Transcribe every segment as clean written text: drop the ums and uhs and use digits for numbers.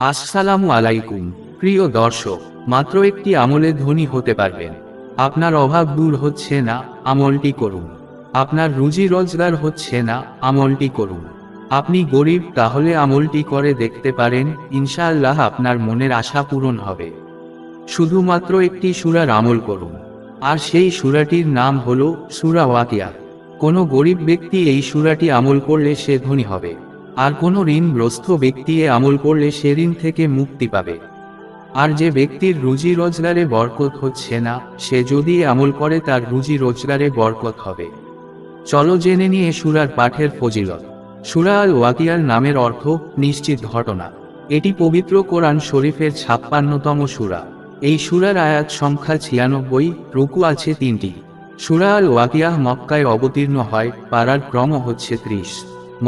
আসসালামু আলাইকুম প্রিয় দর্শক, মাত্র একটি আমলে ধনী হতে পারবেন। আপনার অভাব দূর হচ্ছে না, আমলটি করুন। আপনার রুজি রোজগার হচ্ছে না, আমলটি করুন। আপনি গরিব, তাহলে আমলটি করে দেখতে পারেন, ইনশাআল্লাহ আপনার মনের আশা পূরণ হবে। শুধুমাত্র একটি সূরার আমল করুন, আর সেই সূরাটির নাম হলো সূরা ওয়াকিয়া। কোনো গরিব ব্যক্তি এই সূরাটি আমল করলে সে ধনী হবে, আর কোনো ঋণগ্রস্ত ব্যক্তি এ আমল করলে সে ঋণ থেকে মুক্তি পাবে। আর যে ব্যক্তির রুজি রোজগারে বরকত হচ্ছে না, সে যদি এ আমল করে তার রুজি রোজগারে বরকত হবে। চলো জেনে নিয়ে সূরার পাঠের ফজিলত। সূরা আল ওয়াকিয়ার নামের অর্থ নিশ্চিত ঘটনা। এটি পবিত্র কোরআন শরীফের 56তম সূরা। এই সূরার আয়াত সংখ্যা 96, রুকু আছে 3টি। সূরা আল ওয়াকিয়াহ মক্কায় অবতীর্ণ হয়, পারার ক্রম হচ্ছে 30।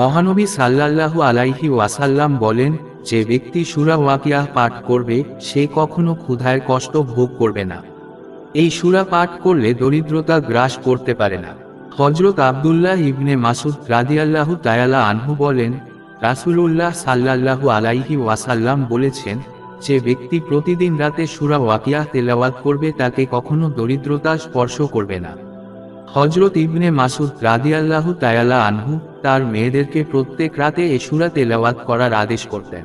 মহানবী সাল্লাল্লাহু আলাইহি ওয়াসাল্লাম বলেন, যে ব্যক্তি সূরা ওয়াকিয়াহ পাঠ করবে সে কখনো ক্ষুধায় কষ্ট ভোগ করবে না। এই সূরা পাঠ করলে দরিদ্রতা গ্রাস করতে পারে না। হযরত আব্দুল্লাহ ইবনে মাসউদ রাদিয়াল্লাহু তাআলা আনহু বলেন, রাসূলুল্লাহ সাল্লাল্লাহু আলাইহি ওয়াসাল্লাম বলেছেন, যে ব্যক্তি প্রতিদিন রাতে সূরা ওয়াকিয়াহ তেলাওয়াত করবে তাকে কখনো দরিদ্রতা স্পর্শ করবে না। হযরত ইবনে মাসউদ রাদিয়াল্লাহু তাআলা আনহু তার মেয়েদেরকে প্রত্যেক রাতে এ সূরা তেলাওয়াত করার আদেশ করতেন।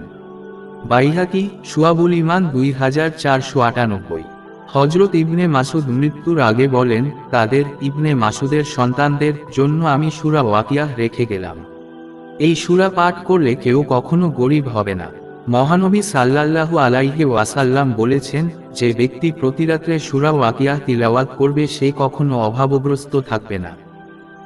বাইহাকি, শুআবুল ঈমান 2498। হযরত ইবনে মাসউদ মৃত্যুর আগে বলেন, তাদের ইবনে মাসউদের সন্তানদের জন্য আমি সূরা ওয়াকিয়াহ রেখে গেলাম। এই সূরা পাঠ করলে কেউ কখনো গরিব হবে না। মহানবী সাল্লাল্লাহু আলাইহি ওয়াসাল্লাম বলেছেন, যে ব্যক্তি প্রতিরাত্রে সূরা ওয়াকিয়াহ তিলাওয়াত করবে সে কখনো অভাবগ্রস্ত থাকবে না।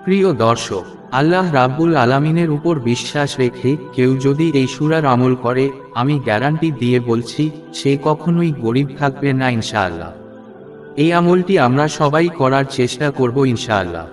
প্রিয় দর্শক, আল্লাহ রাব্বুল আলামিনের উপর বিশ্বাস রেখে কেউ যদি এই সূরার আমল করে, আমি গ্যারান্টি দিয়ে বলছি, সে কখনোই গরিব থাকবে না ইনশাআল্লাহ। এই আমলটি আমরা সবাই করার চেষ্টা করব ইনশাআল্লাহ।